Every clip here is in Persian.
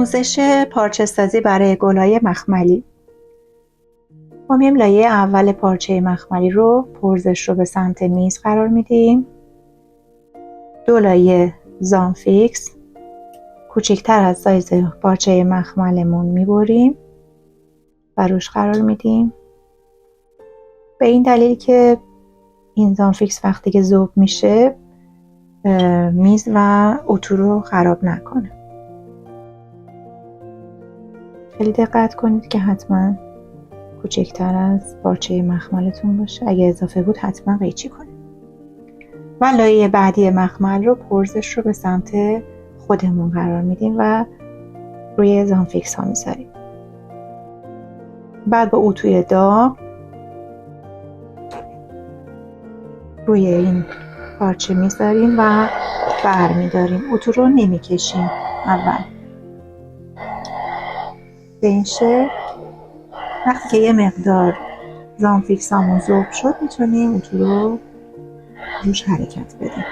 آموزش پارچه سازی برای گل‌های مخملی. ما میایم لایه اول پارچه مخملی رو پرزش رو به سمت میز قرار میدیم. 2 لایه زانفیکس کوچکتر از سایز پارچه مخملمون میبریم و روش قرار میدیم. به این دلیل که این زانفیکس وقتی که ذوب میشه میز و اتو رو خراب نکنه. خیلی دقت کنید که حتما کوچکتر از پارچه مخملتون باشه. اگه اضافه بود حتما قیچی کنید. و لایه بعدی مخمل رو پرزش رو به سمت خودمون قرار میدیم و روی زانفیکس ها میذاریم. بعد با اتوی داغ روی این پارچه میذاریم و برمیداریم. اتو رو نمیکشیم اول. به این شکل وقتی که یه مقدار زانفیکس همون ذوب شد میتونیم اتو رو روش حرکت بدیم.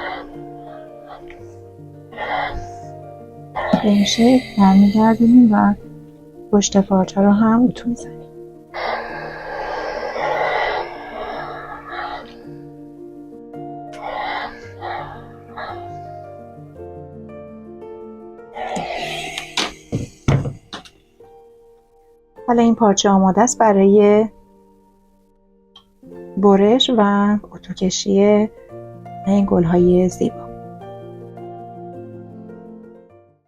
به این شکل برمیگردونیم و پشت پارچه رو هم اتو میزنیم. حالا این پارچه آماده است برای برش و اتو کشی این گل‌های زیبا.